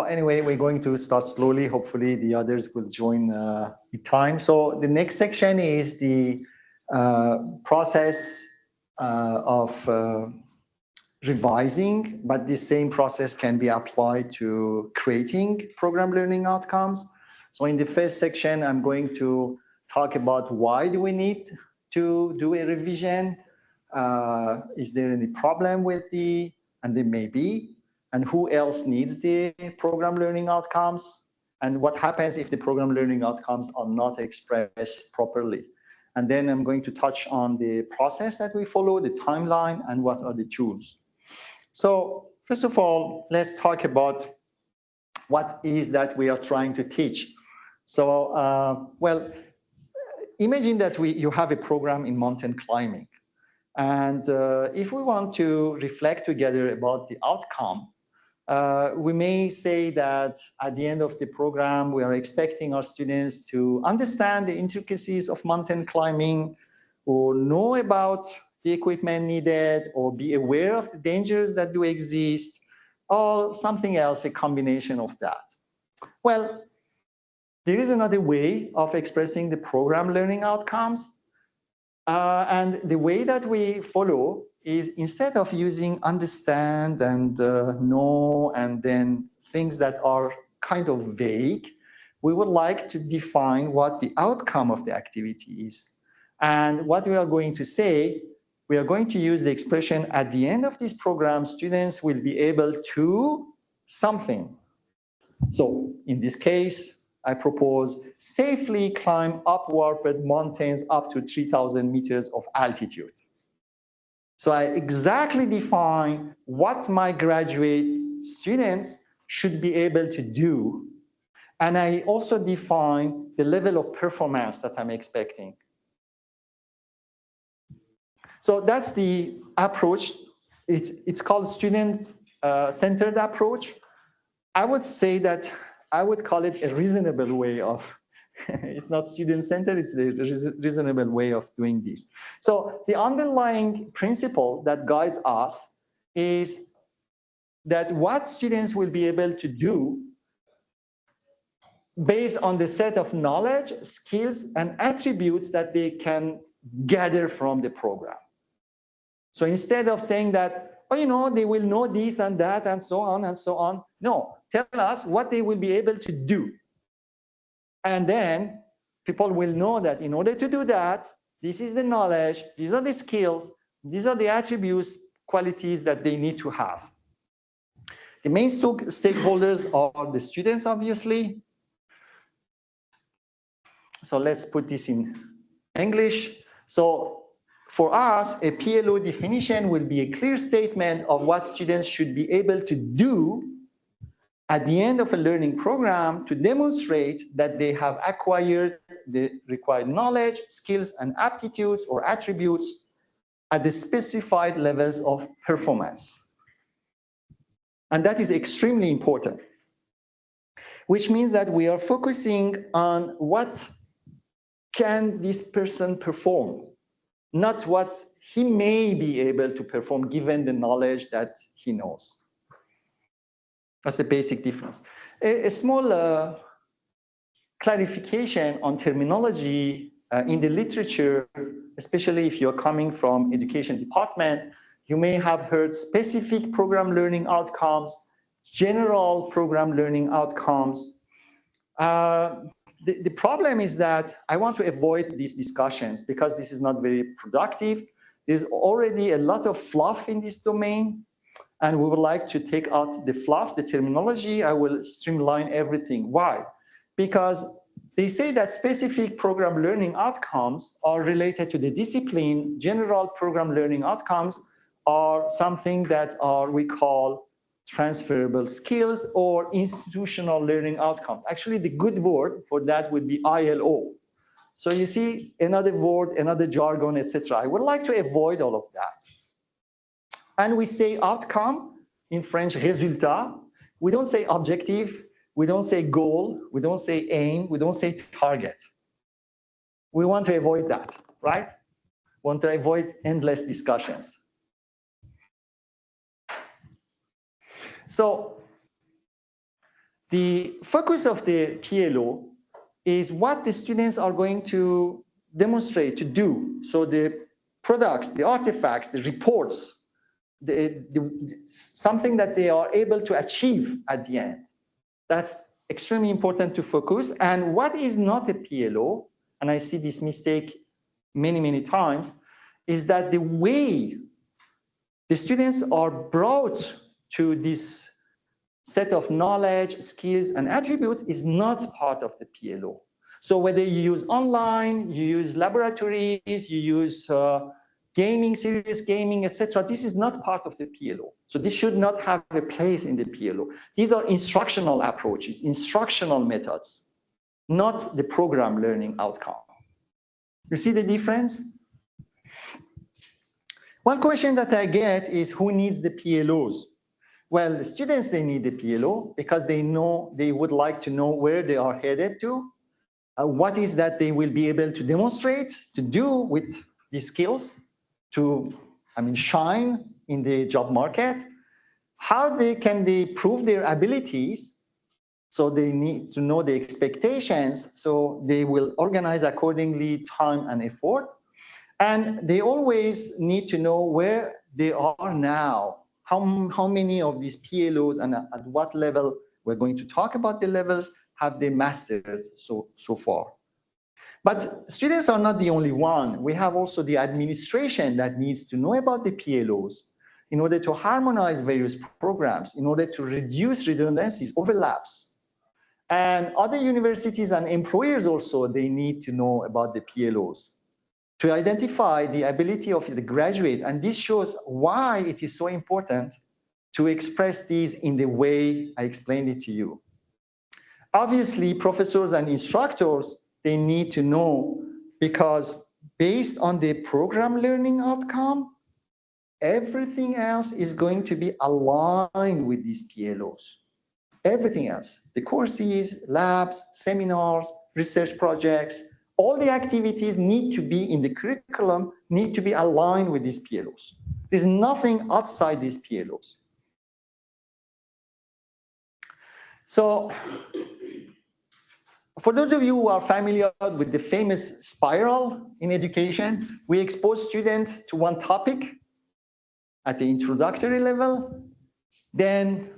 anyway, we're going to start slowly. Hopefully the others will join in time. So the next section is the process of revising, but the same process can be applied to creating program learning outcomes. So in the first section, I'm going to talk about why do we need to do a revision? Is there any problem with and there may be, and who else needs the program learning outcomes? And what happens if the program learning outcomes are not expressed properly? And then I'm going to touch on the process that we follow, the timeline, and what are the tools. So first of all, let's talk about what is that we are trying to teach. So, well, imagine that you have a program in mountain climbing. And if we want to reflect together about the outcome, we may say that at the end of the program, we are expecting our students to understand the intricacies of mountain climbing, or know about the equipment needed, or be aware of the dangers that do exist, or something else, a combination of that. Well, there is another way of expressing the program learning outcomes. And the way that we follow is, instead of using understand and know and then things that are kind of vague, we would like to define what the outcome of the activity is. And what we are going to say, we are going to use the expression, at the end of this program, students will be able to something. So in this case, I propose safely climb upward mountains up to 3,000 meters of altitude. So I exactly define what my graduate students should be able to do. And I also define the level of performance that I'm expecting. So that's the approach. It's called student-centered approach. I would say that I would call it a reasonable way of, it's not student-centered, it's a reasonable way of doing this. So the underlying principle that guides us is that what students will be able to do based on the set of knowledge, skills, and attributes that they can gather from the program. So instead of saying that, oh, you know, they will know this and that and so on and so on. No, tell us what they will be able to do. And then people will know that in order to do that, this is the knowledge, these are the skills, these are the attributes, qualities that they need to have. The main stakeholders are the students, obviously. So let's put this in English. So for us, a PLO definition will be a clear statement of what students should be able to do at the end of a learning program to demonstrate that they have acquired the required knowledge, skills, and aptitudes or attributes at the specified levels of performance. And that is extremely important, which means that we are focusing on what can this person perform, not what he may be able to perform given the knowledge that he knows. That's the basic difference. A small clarification on terminology in the literature, especially if you're coming from education department, you may have heard specific program learning outcomes, general program learning outcomes. The problem is that I want to avoid these discussions because this is not very productive. There's already a lot of fluff in this domain, and we would like to take out the fluff, the terminology. I will streamline everything. Why? Because they say that specific program learning outcomes are related to the discipline. General program learning outcomes are something that we call transferable skills or institutional learning outcomes. Actually, the good word for that would be ILO. So you see another word, another jargon, etc. I would like to avoid all of that. And we say outcome, in French, résultat. We don't say objective, we don't say goal, we don't say aim, we don't say target. We want to avoid that, right? We want to avoid endless discussions. So The focus of the PLO is what the students are going to demonstrate, to do. So the products, the artifacts, the reports, something that they are able to achieve at the end. That's extremely important to focus. And what is not a PLO, and I see this mistake many, many times, is that the way the students are brought to this set of knowledge, skills, and attributes is not part of the PLO. So whether you use online, you use laboratories, you use gaming, serious gaming, etc., this is not part of the PLO. So this should not have a place in the PLO. These are instructional approaches, instructional methods, not the program learning outcome. You see the difference? One question that I get is who needs the PLOs? Well, the students, they need the PLO because they would like to know where they are headed to, what is that they will be able to demonstrate, to do with these skills, to, shine in the job market, how can they prove their abilities. So they need to know the expectations, so they will organize accordingly time and effort. And they always need to know where they are now. How many of these PLOs and at what level, we're going to talk about the levels, have they mastered so far. But students are not the only one. We have also the administration that needs to know about the PLOs in order to harmonize various programs, in order to reduce redundancies, overlaps. And other universities and employers also, they need to know about the PLOs to identify the ability of the graduate. And this shows why it is so important to express these in the way I explained it to you. Obviously, professors and instructors, they need to know, because based on the program learning outcome, everything else is going to be aligned with these PLOs. Everything else, the courses, labs, seminars, research projects, all the activities need to be in the curriculum, need to be aligned with these PLOs. There's nothing outside these PLOs. So for those of you who are familiar with the famous spiral in education, we expose students to one topic at the introductory level, then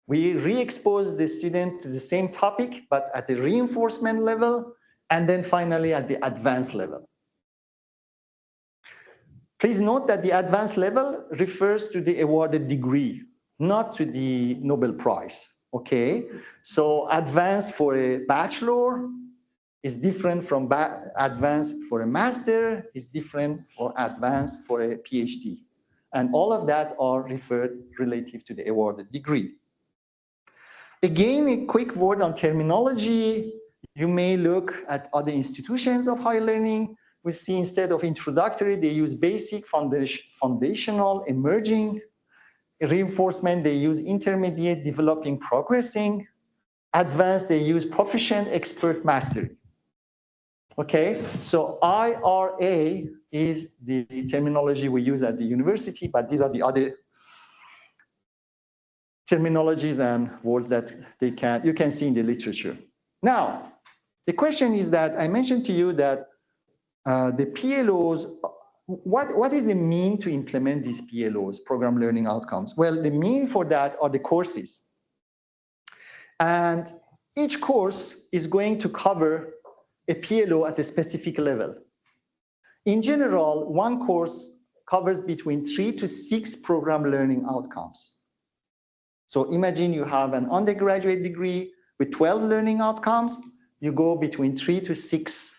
we re-expose the student to the same topic, but at the reinforcement level, and then finally at the advanced level. Please note that the advanced level refers to the awarded degree, not to the Nobel Prize, okay? So advanced for a bachelor is different from advanced for a master, is different for advanced for a PhD. And all of that are referred relative to the awarded degree. Again, a quick word on terminology. You may look at other institutions of higher learning. We see instead of introductory, they use basic, foundational, emerging. Reinforcement, they use intermediate, developing, progressing. Advanced, they use proficient, expert, mastery. Okay, so IRA is the terminology we use at the university, but these are the other terminologies and words that you can see in the literature. Now, the question is that I mentioned to you that the PLOs, what is the mean to implement these PLOs, program learning outcomes? Well, the mean for that are the courses. And each course is going to cover a PLO at a specific level. In general, one course covers between 3 to 6 program learning outcomes. So imagine you have an undergraduate degree with 12 learning outcomes, you go between 3 to 6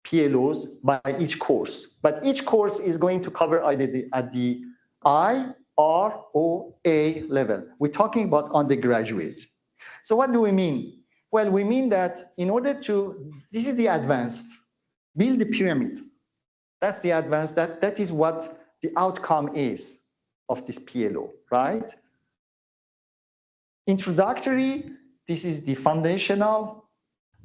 PLOs by each course. But each course is going to cover either at the I, R, or A level. We're talking about undergraduate. So what do we mean? Well, we mean that in order to, this is the advanced, build the pyramid. That's the advanced, that is what the outcome is of this PLO, right? Introductory, this is the foundational,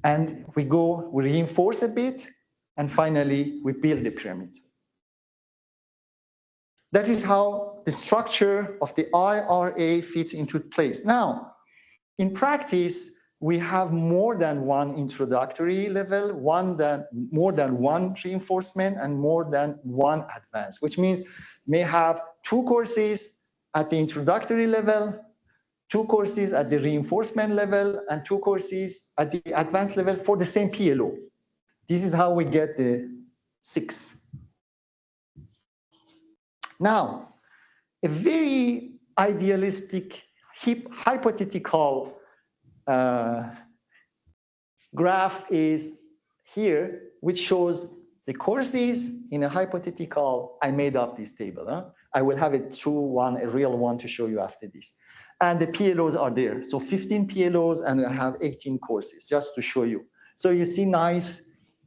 and we reinforce a bit, and finally, we build the pyramid. That is how the structure of the IRA fits into place. Now, in practice, we have more than one introductory level, more than one reinforcement, and more than one advanced, which means may have 2 courses at the introductory level, 2 courses at the reinforcement level, and 2 courses at the advanced level for the same PLO. This is how we get the 6. Now, a very idealistic, hypothetical graph is here, which shows the courses in a hypothetical. I made up this table. I will have a true one, a real one to show you after this. And the PLOs are there. So 15 PLOs, and I have 18 courses, just to show you. So you see nice,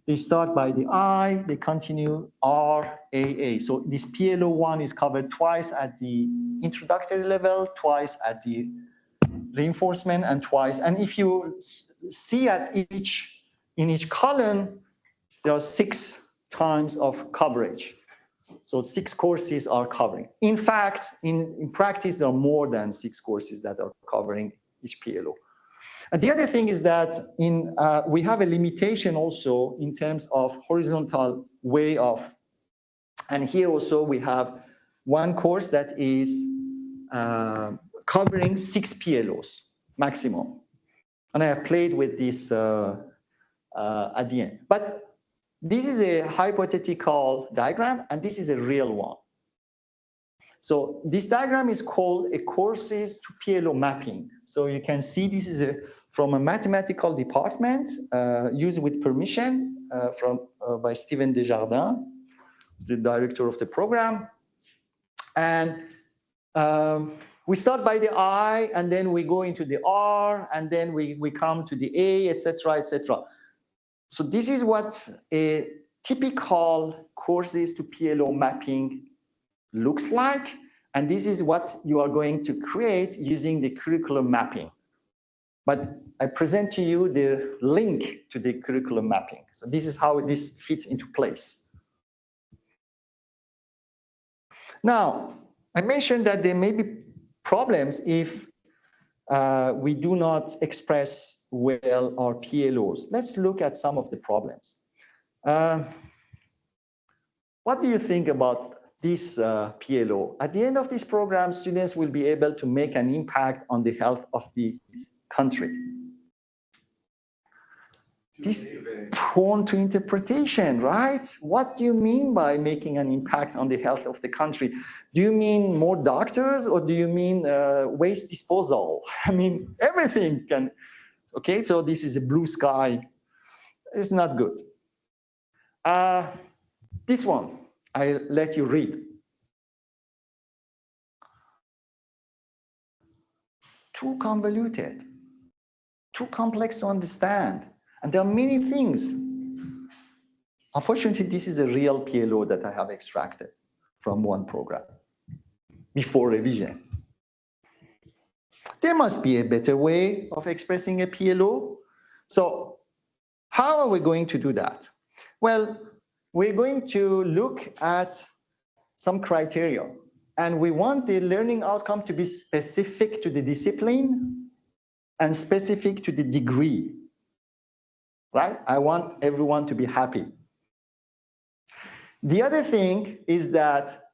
they start by the I, they continue R, A, A. So this PLO 1 is covered twice at the introductory level, twice at the reinforcement, and twice. And if you see in each column, there are 6 times of coverage. So 6 courses are covering. In fact, in practice, there are more than 6 courses that are covering each PLO. And the other thing is that we have a limitation also in terms of horizontal way of, and here also we have one course that is covering 6 PLOs maximum. And I have played with this at the end. But this is a hypothetical diagram, and this is a real one. So this diagram is called a courses to PLO mapping. So you can see this is from a mathematical department used with permission by Steven Desjardins, the director of the program. And we start by the I, and then we go into the R, and then we come to the A, etc., etc. So this is what a typical courses to PLO mapping looks like, and this is what you are going to create using the curriculum mapping. But I present to you the link to the curriculum mapping. So this is how this fits into place. Now, I mentioned that there may be problems if we do not express well our PLOs. Let's look at some of the problems. What do you think about this PLO? At the end of this program, students will be able to make an impact on the health of the country. This prone to interpretation, right? What do you mean by making an impact on the health of the country? Do you mean more doctors, or do you mean waste disposal? I mean, everything can. Okay, so this is a blue sky. It's not good. This one, I let you read. Too convoluted, too complex to understand. And there are many things. Unfortunately, this is a real PLO that I have extracted from one program before revision. There must be a better way of expressing a PLO. So how are we going to do that? Well, we're going to look at some criteria, and we want the learning outcome to be specific to the discipline and specific to the degree, right? I want everyone to be happy. The other thing is that,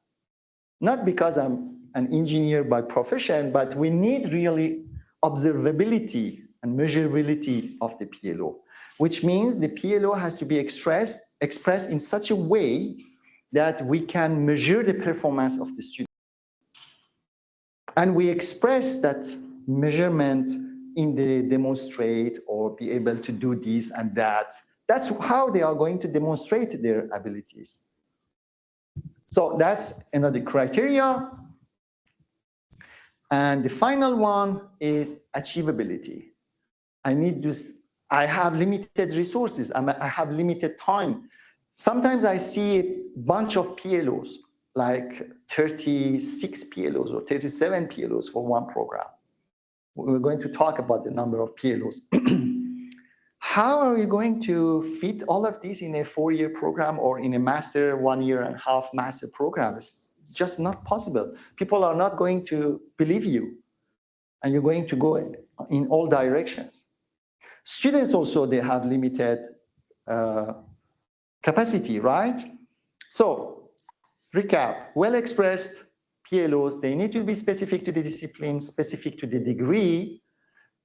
not because I'm an engineer by profession, but we need really observability and measurability of the PLO, which means the PLO has to be expressed in such a way that we can measure the performance of the student. And we express that measurement in the demonstrate or be able to do this and that. That's how they are going to demonstrate their abilities. So that's another criteria. And the final one is achievability. I have limited resources. I have limited time. Sometimes I see a bunch of PLOs, like 36 PLOs or 37 PLOs for one program. We're going to talk about the number of PLOs. How are you going to fit all of these in a 4-year program or in a master 1.5-year master program? It's just not possible. People are not going to believe you, and you're going to go in all directions. Students also, they have limited capacity, right? So, recap, well-expressed PLOs, they need to be specific to the discipline, specific to the degree.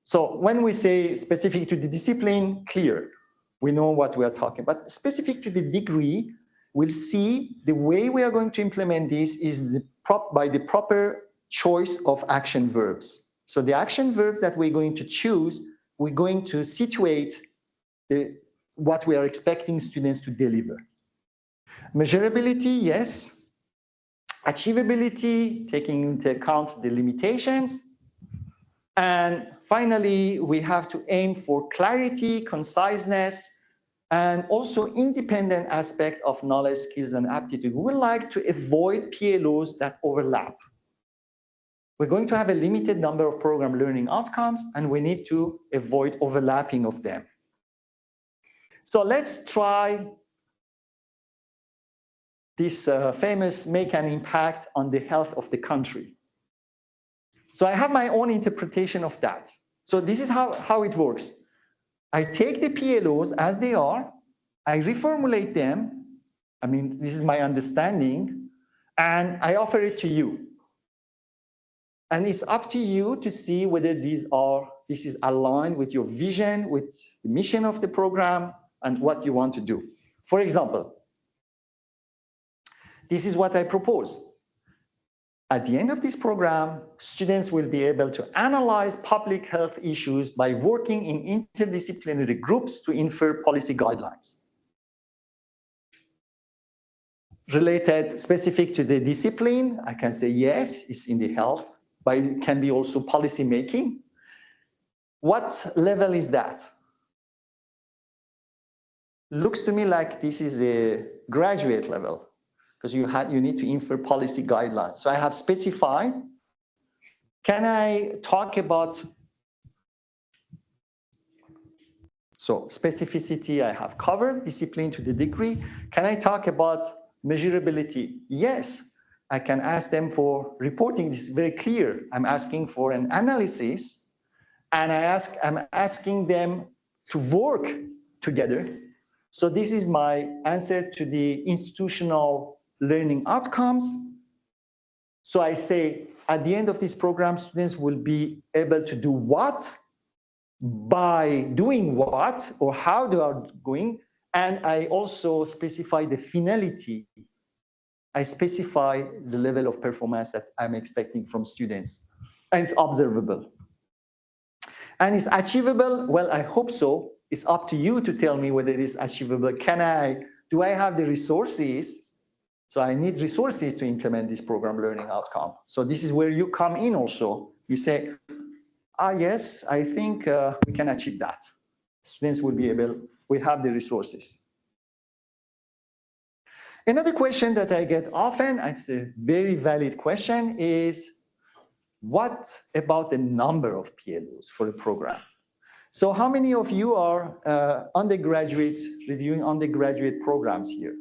So when we say specific to the discipline, clear, we know what we are talking about. Specific to the degree, we'll see the way we are going to implement this is by the proper choice of action verbs. So the action verbs that we're going to choose, we're going to situate what we are expecting students to deliver. Measurability, yes. Achievability, taking into account the limitations. And finally, we have to aim for clarity, conciseness, and also independent aspect of knowledge, skills, and aptitude. We would like to avoid PLOs that overlap. We're going to have a limited number of program learning outcomes, and we need to avoid overlapping of them. So let's try this famous make an impact on the health of the country. So I have my own interpretation of that. So this is how it works. I take the PLOs as they are, I reformulate them, I mean, this is my understanding, and I offer it to you. And it's up to you to see whether this is aligned with your vision, with the mission of the program, and what you want to do. For example, this is what I propose. At the end of this program, students will be able to analyze public health issues by working in interdisciplinary groups to infer policy guidelines. Related, specific to the discipline, I can say yes, it's in the health, but it can be also policy making. What level is that? Looks to me like this is a graduate level, because you need to infer policy guidelines. So I have specified. Can I talk about, so specificity I have covered, discipline to the degree. Can I talk about measurability? Yes, I can ask them for reporting. This is very clear. I'm asking for an analysis, and I'm asking them to work together. So this is my answer to the institutional learning outcomes. So I say, at the end of this program, students will be able to do what, by doing what, or how they are going. And I also specify the finality. I specify the level of performance that I'm expecting from students. And it's observable. And it's achievable. Well, I hope so. It's up to you to tell me whether it is achievable. Do I have the resources? So I need resources to implement this program learning outcome. So this is where you come in also. You say, yes, I think we can achieve that. Students will be able, we have the resources. Another question that I get often, it's a very valid question, is what about the number of PLOs for a program? So how many of you are reviewing undergraduate programs here?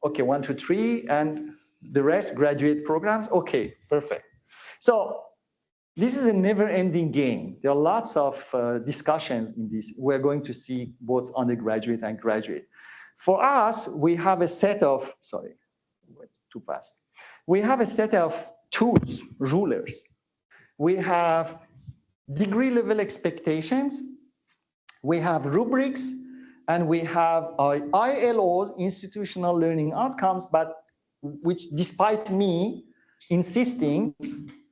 Okay, 1, 2, 3, and the rest graduate programs? Okay, perfect. So this is a never-ending game. There are lots of discussions in this. We're going to see both undergraduate and graduate. For us, we have a set of, sorry, too fast. We have a set of tools, rulers. We have degree level expectations, we have rubrics, and we have ILO's, institutional learning outcomes, but which, despite me insisting,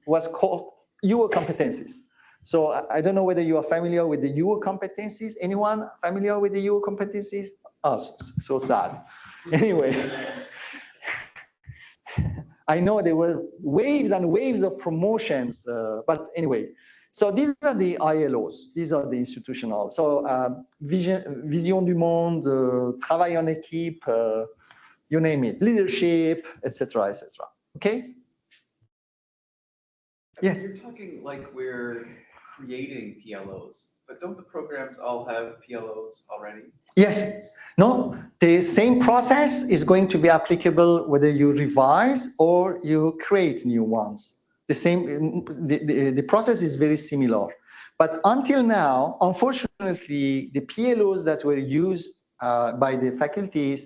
was called UO competencies. So I don't know whether you are familiar with the UO competencies. Anyone familiar with the UO competencies? So sad. Anyway, I know there were waves and waves of promotions, but anyway. So these are the ILOs, these are the institutional. So Vision du Monde, Travail en équipe, you name it, leadership, etc., etc. Okay? Yes? You're talking like we're creating PLOs, but don't the programs all have PLOs already? Yes. No, the same process is going to be applicable whether you revise or you create new ones. The process is very similar. But until now, unfortunately, the PLOs that were used by the faculties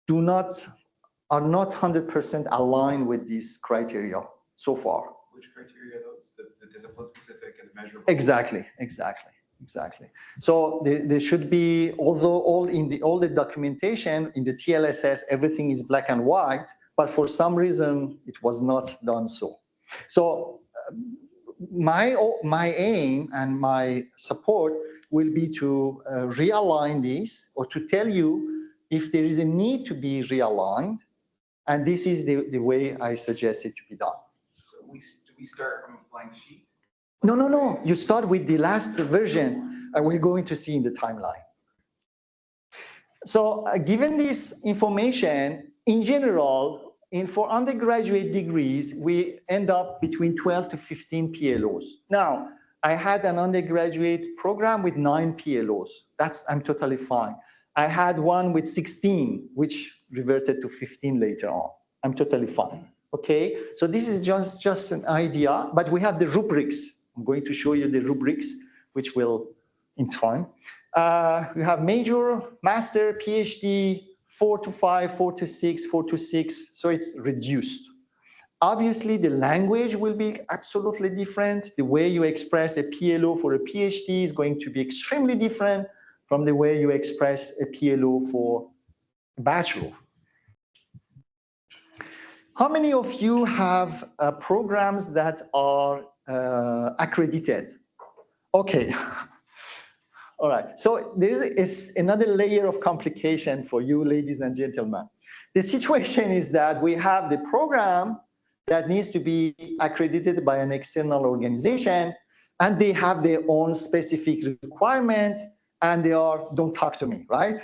are not 100% aligned with these criteria so far. Which criteria are those? The discipline specific and measurable? Exactly. So there should be, although all the documentation in the TLSS, everything is black and white, but for some reason it was not done so. So my aim and my support will be to realign this, or to tell you if there is a need to be realigned, and this is the way I suggest it to be done. So do we start from a blank sheet? No. You start with the last version, and we're going to see in the timeline. So given this information, in general, for undergraduate degrees, we end up between 12 to 15 PLOs. Now, I had an undergraduate program with 9 PLOs. I'm totally fine. I had one with 16, which reverted to 15 later on. I'm totally fine. Okay, so this is just an idea, but we have the rubrics. I'm going to show you the rubrics, which will in time. We have major, master, PhD, 4 to 5, 4 to 6, 4 to 6, so it's reduced. Obviously, the language will be absolutely different. The way you express a PLO for a PhD is going to be extremely different from the way you express a PLO for a bachelor. How many of you have programs that are accredited? Okay. All right. So there is another layer of complication for you, ladies and gentlemen. The situation is that we have the program that needs to be accredited by an external organization, and they have their own specific requirement, and they are, don't talk to me, right?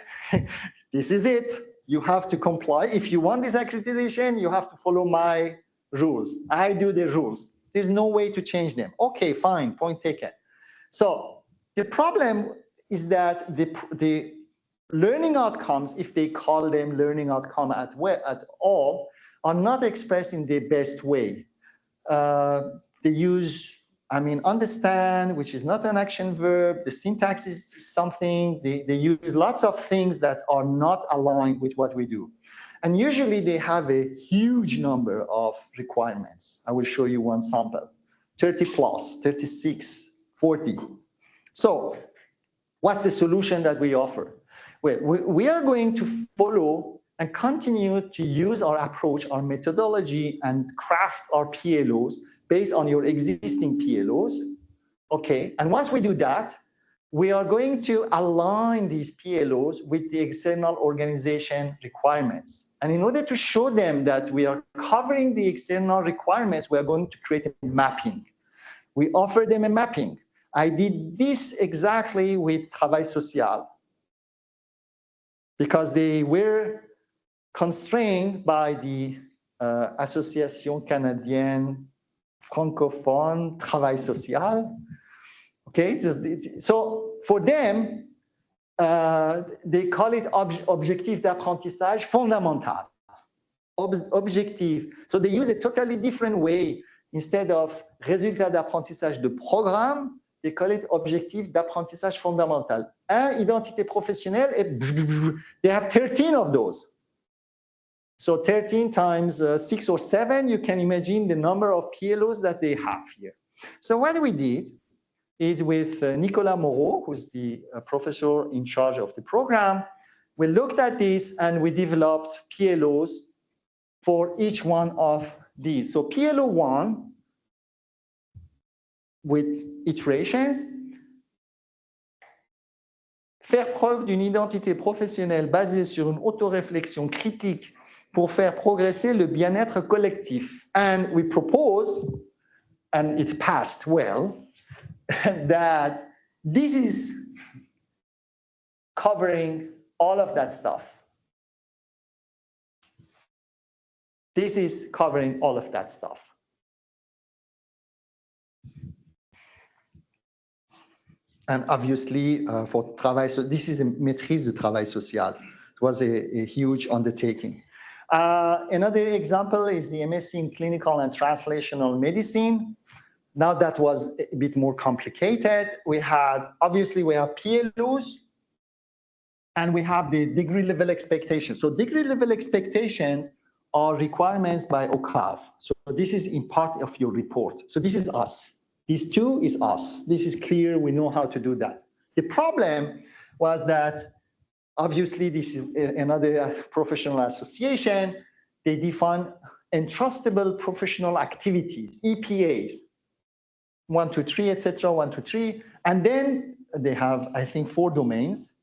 This is it. You have to comply. If you want this accreditation, you have to follow my rules. I do the rules. There's no way to change them. Okay, fine, point taken. So the problem is that the learning outcomes, if they call them learning outcome at all, are not expressed in the best way. They use, understand, which is not an action verb. The syntax is something. They use lots of things that are not aligned with what we do. And usually they have a huge number of requirements. I will show you one sample, 30 plus, 36, 40. So what's the solution that we offer? Well, we are going to follow and continue to use our approach, our methodology, and craft our PLOs based on your existing PLOs. Okay, and once we do that, we are going to align these PLOs with the external organization requirements. And in order to show them that we are covering the external requirements, we are going to create a mapping. We offer them a mapping. I did this exactly with Travail Social because they were constrained by the Association Canadienne Francophone Travail Social. Okay, so for them, they call it objectif d'apprentissage fondamental. Objectif. So they use a totally different way. Instead of résultat d'apprentissage de programme, they call it objectif d'apprentissage fondamental. Identité professionnelle, they have 13 of those. So 13 times 6 or 7, you can imagine the number of PLOs that they have here. So what we did is with Nicolas Moreau, who's the professor in charge of the program, we looked at this and we developed PLOs for each one of these. So PLO 1, with iterations, faire preuve d'une identité professionnelle basée sur une autoréflexion critique pour faire progresser le bien-être collectif. And we propose, and it passed well, that this is covering all of that stuff. This is covering all of that stuff. And obviously, for travail, so this is a maîtrise de travail social. It was a huge undertaking. Another example is the MSc in Clinical and Translational Medicine. Now that was a bit more complicated. Obviously we have PLOs, and we have the degree level expectations. So degree level expectations are requirements by OCRAV. So this is in part of your report. So this is us. These two is us. This is clear. We know how to do that. The problem was that obviously this is another professional association. They define entrustable professional activities, EPAs, 1, 2, 3, etc., 1, 2, 3. And then they have, I think, 4 domains.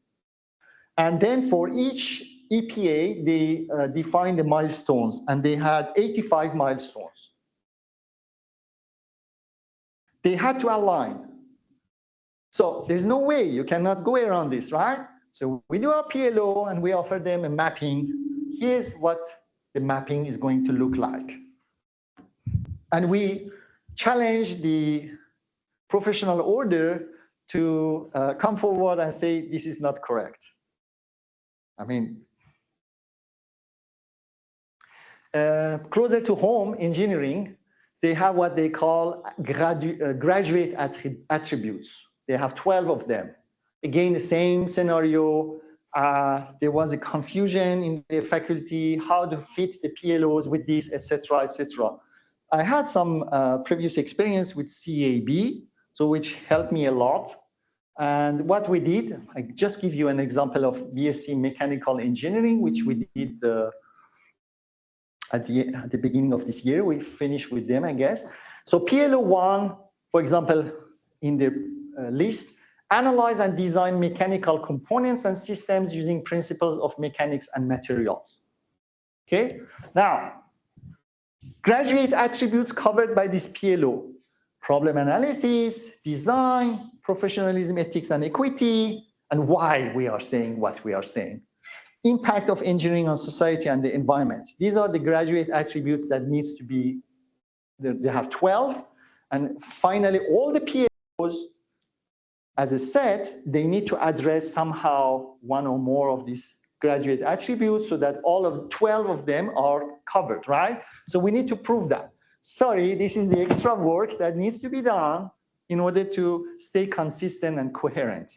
And then for each EPA, they define the milestones, and they had 85 milestones. They had to align. So there's no way, you cannot go around this, right? So we do our PLO and we offer them a mapping. Here's what the mapping is going to look like. And we challenge the professional order to come forward and say, this is not correct. I mean, closer to home, engineering, they have what they call graduate attributes. They have 12 of them. Again, the same scenario. There was a confusion in the faculty, how to fit the PLOs with this, etc., etc. I had some previous experience with CAB, so which helped me a lot. And what we did, I just give you an example of BSc Mechanical Engineering, which we did at the beginning of this year. We finished with them, I guess. So PLO 1, for example, in the list, analyze and design mechanical components and systems using principles of mechanics and materials. Okay, now, graduate attributes covered by this PLO: problem analysis, design, professionalism, ethics, and equity, and why we are saying what we are saying. Impact of engineering on society and the environment. These are the graduate attributes that needs to be, they have 12. And finally, all the PLOs, as a set, they need to address somehow one or more of these graduate attributes so that all of 12 of them are covered, right? So we need to prove that. Sorry, this is the extra work that needs to be done in order to stay consistent and coherent.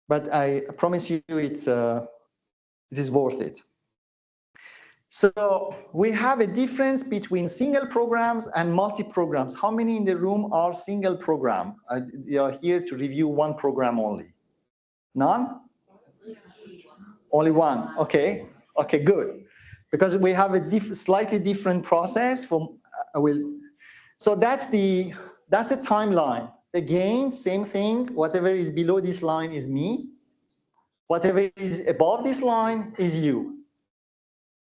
But I promise you it is worth it. So we have a difference between single programs and multi-programs. How many in the room are single program? They are here to review one program only. None? Only one. Okay. Okay, good. Because we have a slightly different process. So that's a timeline. Again, same thing. Whatever is below this line is me. Whatever is above this line is you.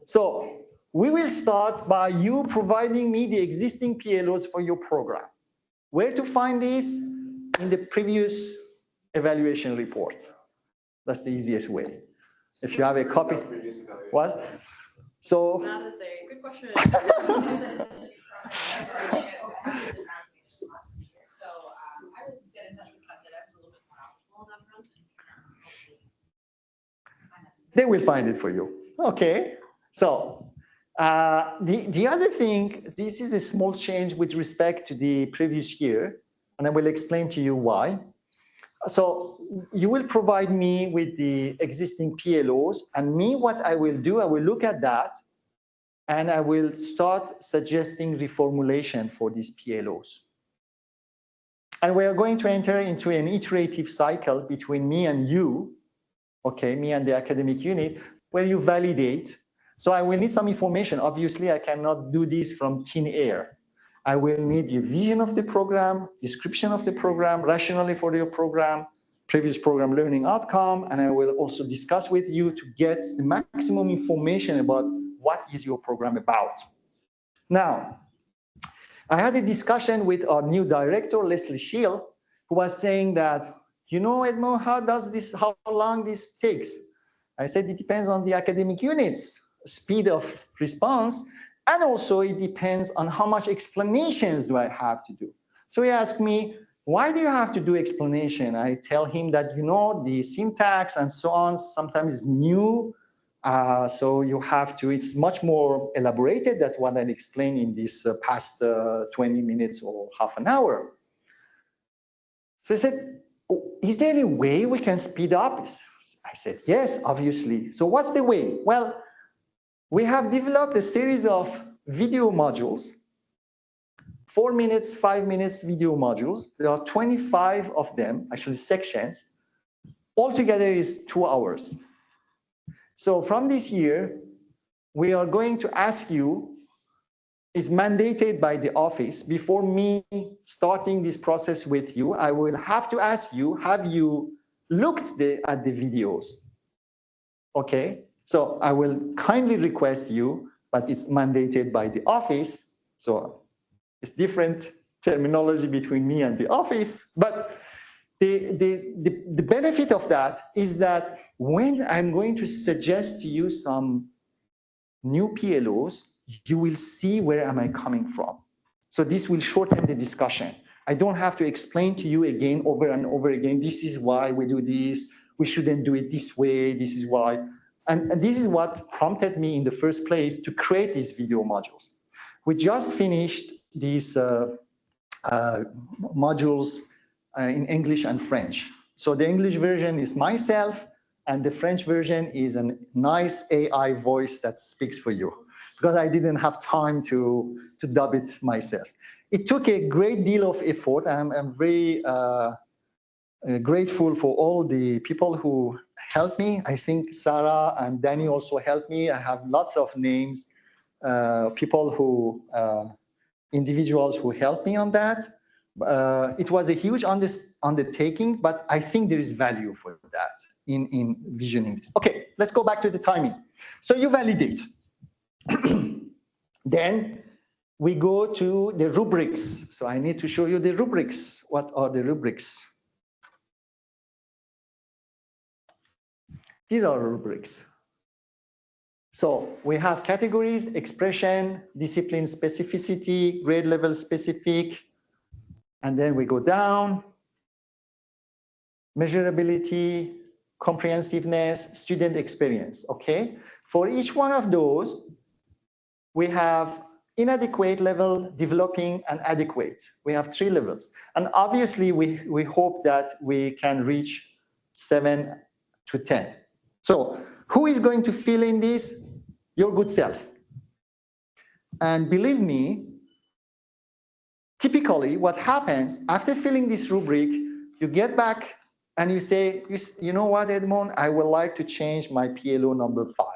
So we will start by you providing me the existing PLOs for your program. Where to find this? In the previous evaluation report. That's the easiest way. If you have a copy. What? So. Not as a good question. So I would get in touch with Cassette. I was a little bit more knowledgeable on that front. They will find it for you. Okay. So the other thing, this is a small change with respect to the previous year, and I will explain to you why. So you will provide me with the existing PLOs, and me, what I will do, I will look at that, and I will start suggesting reformulation for these PLOs. And we are going to enter into an iterative cycle between me and you, okay, me and the academic unit, where you validate. So I will need some information. Obviously, I cannot do this from thin air. I will need your vision of the program, description of the program, rationale for your program, previous program learning outcome, and I will also discuss with you to get the maximum information about what is your program about. Now, I had a discussion with our new director, Leslie Shield, who was saying that, you know, Edmond, how long this takes? I said, it depends on the academic units, speed of response, and also it depends on how much explanations do I have to do. So he asked me, why do you have to do explanation? I tell him that, you know, the syntax and so on sometimes is new So you have to, it's much more elaborated than what I explained in this past 20 minutes or half an hour. So I said, oh, is there any way we can speed up? I said, yes, obviously. So what's the way? Well, we have developed a series of video modules, 4 minutes, 5 minutes video modules. There are 25 of them, actually sections. Altogether is 2 hours. So from this year, we are going to ask you, it's mandated by the office, before me starting this process with you, I will have to ask you, have you looked at the videos? Okay, so I will kindly request you, but it's mandated by the office. So it's different terminology between me and the office, but the benefit of that is that when I'm going to suggest to you some new PLOs, you will see where am I coming from. So this will shorten the discussion. I don't have to explain to you again, over and over again, this is why we do this, we shouldn't do it this way, this is why. And this is what prompted me in the first place to create these video modules. We just finished these modules in English and French. So the English version is myself, and the French version is a nice AI voice that speaks for you, because I didn't have time to dub it myself. It took a great deal of effort, and I'm very grateful for all the people who helped me. I think Sarah and Danny also helped me. I have lots of names, people who, individuals who helped me on that. It was a huge undertaking, but I think there is value for that in visioning this. Okay, let's go back to the timing. So you validate. Then we go to the rubrics. So I need to show you the rubrics. What are the rubrics? These are rubrics. So we have categories: expression, discipline specificity, grade level specific, and then we go down: measurability, comprehensiveness, student experience, okay? For each one of those, we have inadequate level, developing, and adequate. We have 3 levels. And obviously, we hope that we can reach 7 to 10. So who is going to fill in this? Your good self. And believe me, typically what happens after filling this rubric, you get back and you say, you know what, Edmond, I would like to change my PLO number 5.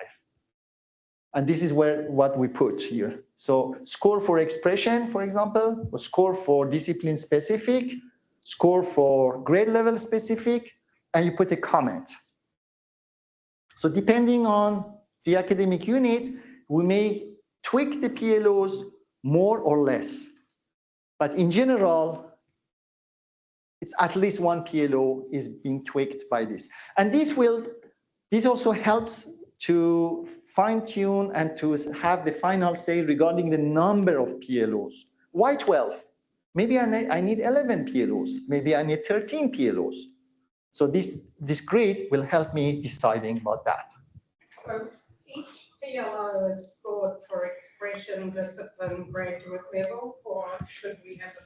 And this is what we put here. So score for expression, for example, or score for discipline specific, score for grade level specific, and you put a comment. So depending on the academic unit, we may tweak the PLOs more or less. But in general, it's at least one PLO is being tweaked by this. And this also helps to fine-tune and to have the final say regarding the number of PLOs. Why 12? Maybe I need 11 PLOs. Maybe I need 13 PLOs. So this grid will help me deciding about that. So each PLO is scored for expression, discipline, graduate level, or should we have a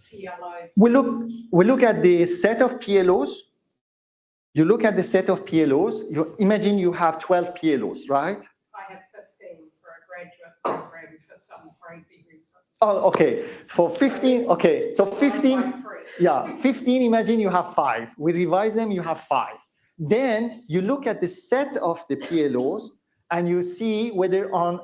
PLO? We look at the set of PLOs. You look at the set of PLOs. Imagine you have 12 PLOs, right? I have 15 for a graduate program for some crazy reason. Oh, okay. For 15, okay. So 15, yeah, 15, imagine you have 5. We revise them, you have 5. Then you look at the set of the PLOs and you see whether on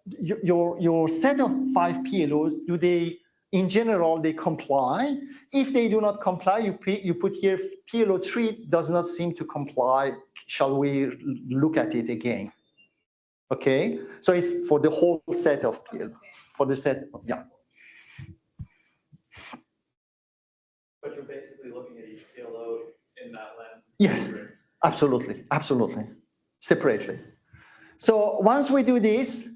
your set of 5 PLOs, do they, in general, they comply? If they do not comply, you put here PLO 3 does not seem to comply. Shall we look at it again? Okay, so it's for the whole set of PLO, for the set, yeah. But you're basically looking at each PLO in that lens. Yes, absolutely, absolutely, separately. So once we do this,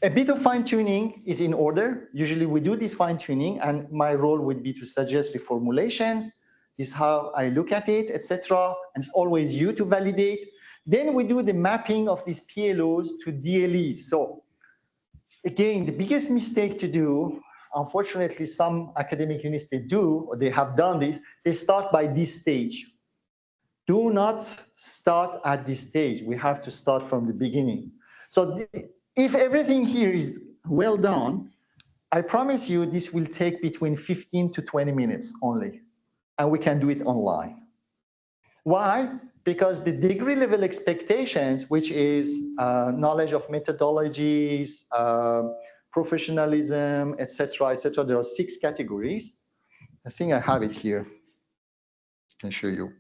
a bit of fine-tuning is in order. Usually we do this fine-tuning, and my role would be to suggest reformulations. This is how I look at it, etc. And it's always you to validate. Then we do the mapping of these PLOs to DLEs. So again, the biggest mistake to do, unfortunately, some academic units, they do, or they have done this, they start by this stage. Do not start at this stage. We have to start from the beginning. So if everything here is well done, I promise you this will take between 15 to 20 minutes only, and we can do it online. Why? Because the degree level expectations, which is knowledge of methodologies, professionalism, etc., there are 6 categories. I think I have it here. I can show you.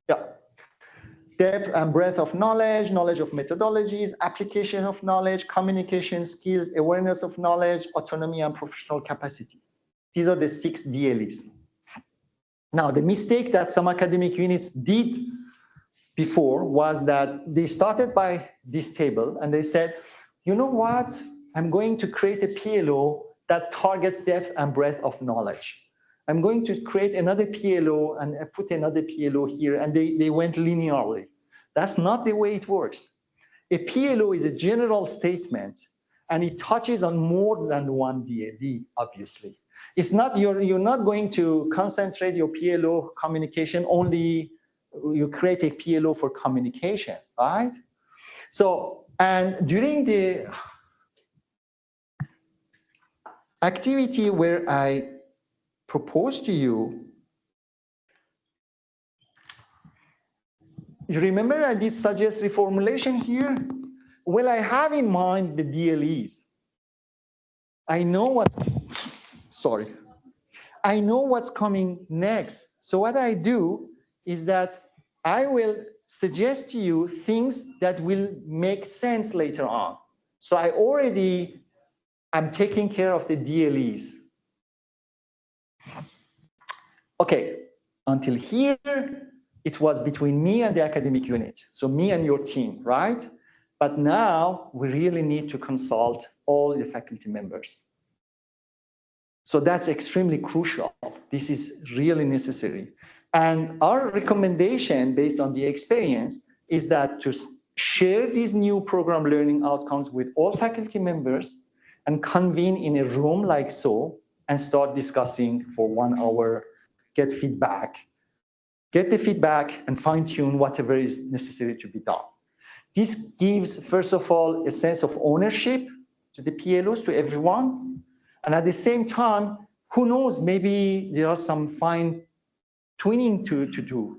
Yeah. Depth and breadth of knowledge, knowledge of methodologies, application of knowledge, communication skills, awareness of knowledge, autonomy and professional capacity. These are the 6 DLEs. Now, the mistake that some academic units did before was that they started by this table and they said, you know what, I'm going to create a PLO that targets depth and breadth of knowledge. I'm going to create another PLO and put another PLO here, and they went linearly. That's not the way it works. A PLO is a general statement, and it touches on more than one DLE, obviously. It's not, you're not going to concentrate your PLO communication only, you create a PLO for communication, right? So, and during the activity where I proposed to you, you remember I did suggest reformulation here? Well, I have in mind the DLEs. I know what's coming next. So what I do is that I will suggest to you things that will make sense later on. So I already am taking care of the DLEs. Okay, until here, it was between me and the academic unit. So me and your team, right? But now we really need to consult all the faculty members. So that's extremely crucial. This is really necessary. And our recommendation based on the experience is that to share these new program learning outcomes with all faculty members and convene in a room like so and start discussing for 1 hour, get the feedback and fine tune whatever is necessary to be done. This gives, first of all, a sense of ownership to the PLOs, to everyone. And at the same time, who knows, maybe there are some fine tuning to do,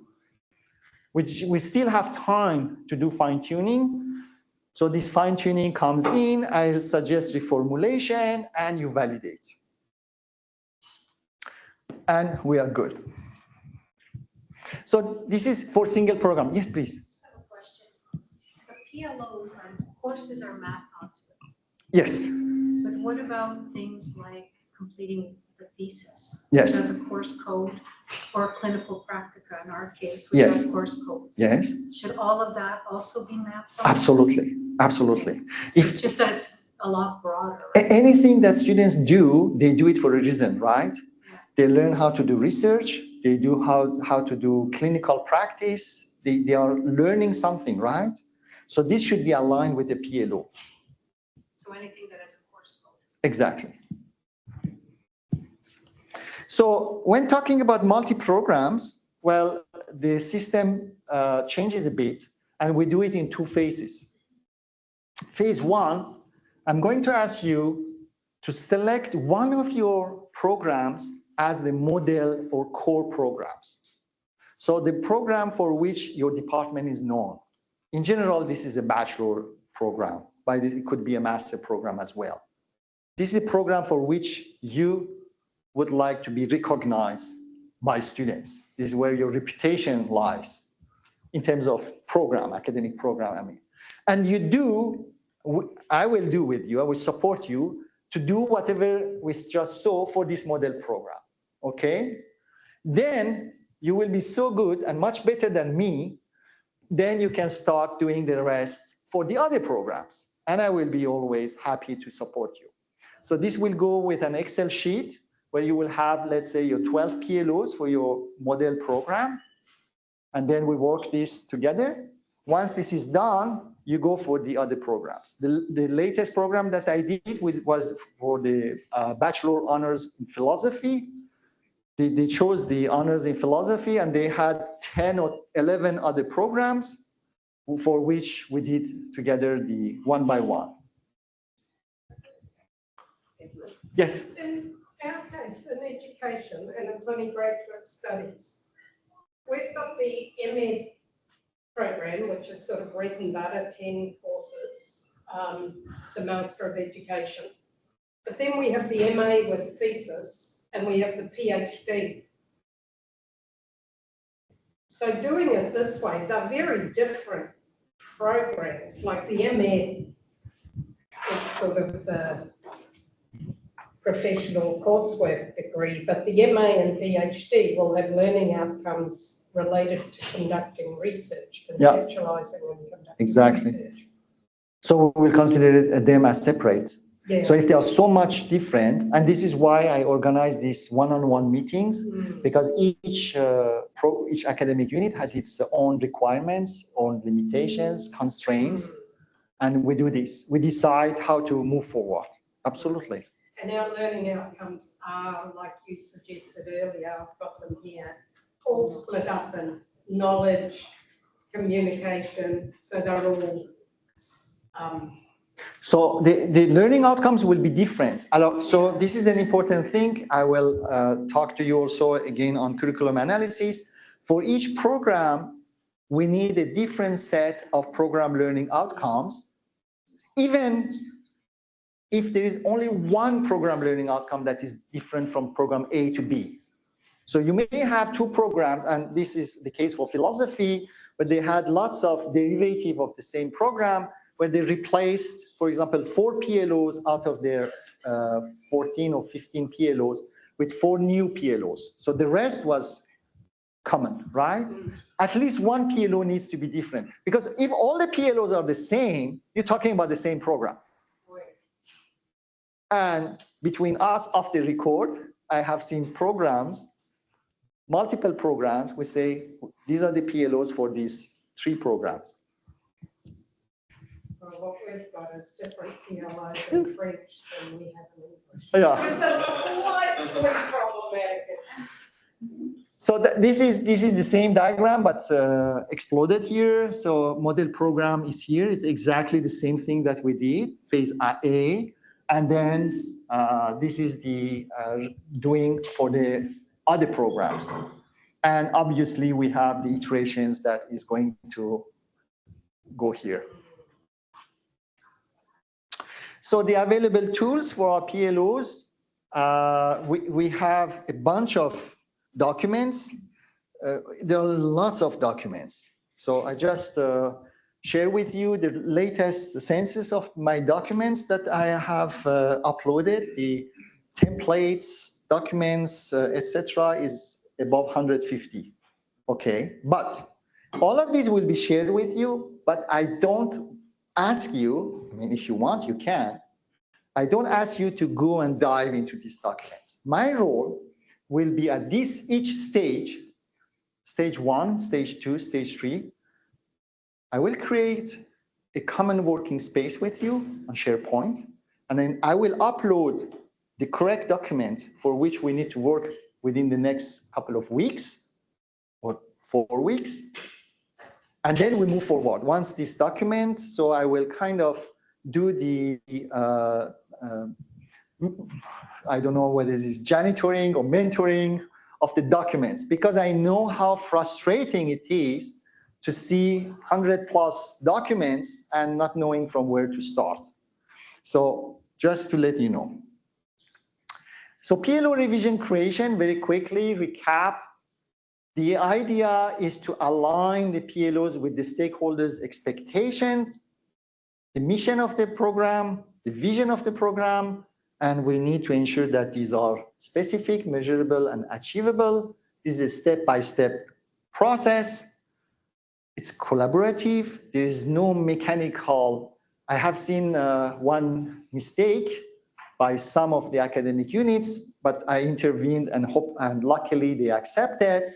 which we still have time to do fine tuning. So this fine tuning comes in, I'll suggest reformulation and you validate. And we are good. So this is for single program. Yes, please. I have a question. The PLOs are, courses are mapped onto it. Yes. But what about things like completing the thesis? Yes. As a course code or clinical practica in our case, we Yes. have course codes. Yes. Should all of that also be mapped on? Absolutely. Absolutely. It's just that it's a lot broader. Right? Anything that students do, they do it for a reason, right? Yeah. They learn how to do research. They do how to do clinical practice. They are learning something, right? So this should be aligned with the PLO. So anything that is a course code. Exactly. So when talking about multi-programs, well, the system changes a bit, and we do it in 2 phases. Phase 1, I'm going to ask you to select one of your programs as the model or core programs. So the program for which your department is known. In general, this is a bachelor program, but it could be a master program as well. This is a program for which you would like to be recognized by students. This is where your reputation lies in terms of program, academic program, I mean. And you do, I will do with you, I will support you to do whatever we just saw for this model program, okay? Then you will be so good and much better than me, then you can start doing the rest for the other programs. And I will be always happy to support you. So this will go with an Excel sheet where you will have, let's say, your 12 PLOs for your model program. and then we work this together. Once this is done, you go for the other programs. The latest program that I did was for the Bachelor Honors in Philosophy. They chose the honors in philosophy, and they had 10 or 11 other programs for which we did together the one by one. Yes? In our case, in education, and it's only graduate studies, we've got the MA program, which is sort of bread and butter, 10 courses, the Master of Education. But then we have the MA with thesis, and we have the PhD. So doing it this way, they're very different programs. Like the MA is sort of the professional coursework degree, but the MA and PhD will have learning outcomes related to conducting research, conceptualizing and conducting research. So we will consider them as separate. Yeah. So if they are so much different, and this is why I organize these one-on-one meetings, because each academic unit has its own requirements, own limitations, constraints, and we do this. We decide how to move forward. Absolutely. And our learning outcomes are, like you suggested earlier, I've got them here, all split up in knowledge, communication, so they're all so the learning outcomes will be different. So this is an important thing. I will talk to you also again on curriculum analysis. For each program, we need a different set of program learning outcomes, even if there is only one program learning outcome that is different from program A to B. So you may have two programs, and this is the case for philosophy, but they had lots of derivative of the same program, where they replaced, for example, 4 PLOs out of their 14 or 15 PLOs with 4 new PLOs. So the rest was common, right? At least one PLO needs to be different, because if all the PLOs are the same, you're talking about the same program. And between us, off the record, I have seen programs, multiple programs, we say, these are the PLOs for these 3 programs. Well, what we've got is different PLOs in French than we have in English. Yeah. Because that's slightly problematic. So this is the same diagram, but exploded here. So model program is here. It's exactly the same thing that we did, phase A. And then this is the doing for the other programs. And obviously, we have the iterations that is going to go here. So the available tools for our PLOs, we have a bunch of documents. There are lots of documents. So I just share with you the latest census of my documents that I have uploaded. The templates, documents, etc., is above 150. Okay, but all of these will be shared with you, but I don't ask you, I mean, if you want, you can. I don't ask you to go and dive into these documents. My role will be at each stage, stage 1, stage 2, stage 3, I will create a common working space with you on SharePoint, and then I will upload the correct document for which we need to work within the next couple of weeks or 4 weeks. And then we move forward. Once this document, so I will kind of do the, I don't know whether it is janitoring or mentoring of the documents, because I know how frustrating it is to see 100+ documents and not knowing from where to start. So just to let you know. So PLO revision creation, very quickly recap. The idea is to align the PLOs with the stakeholders' expectations, the mission of the program, the vision of the program, and we need to ensure that these are specific, measurable, and achievable. This is a step-by-step process. It's collaborative. There is no mechanical. I have seen one mistake by some of the academic units, but I intervened and luckily they accepted.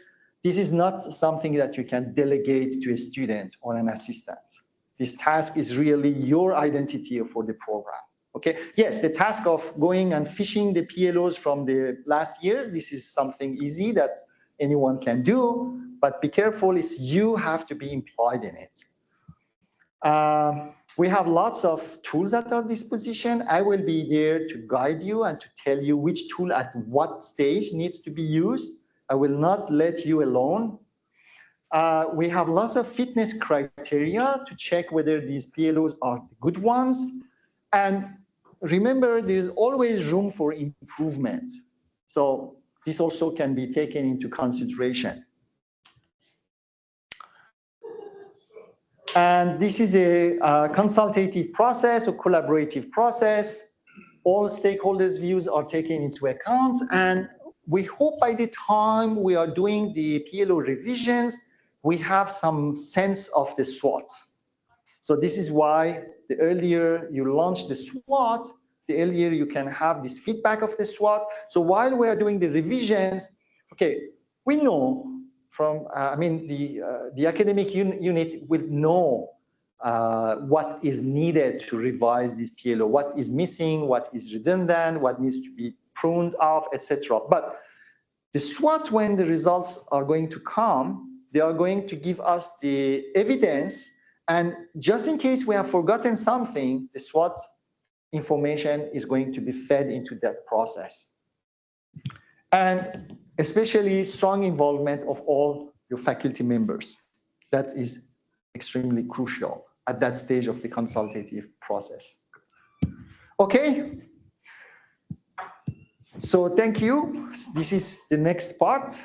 this is not something that you can delegate to a student or an assistant. This task is really your identity for the program. Okay, yes, the task of going and fishing the PLOs from the last years, this is something easy that anyone can do, but be careful, is you have to be employed in it. We have lots of tools at our disposition. I will be there to guide you and to tell you which tool at what stage needs to be used. I will not let you alone. We have lots of fitness criteria to check whether these PLOs are the good ones. And remember, there's always room for improvement. So this also can be taken into consideration. And this is a consultative process or collaborative process. All stakeholders' views are taken into account. And we hope by the time we are doing the PLO revisions, we have some sense of the SWOT. So this is why the earlier you launch the SWOT, the earlier you can have this feedback of the SWOT. So while we are doing the revisions, okay, we know from, the academic unit will know what is needed to revise this PLO, what is missing, what is redundant, what needs to be pruned off, etc. But the SWOT, when the results are going to come, they are going to give us the evidence, and just in case we have forgotten something, the SWOT information is going to be fed into that process. And especially strong involvement of all your faculty members. That is extremely crucial at that stage of the consultative process. Okay. So thank you. This is the next part.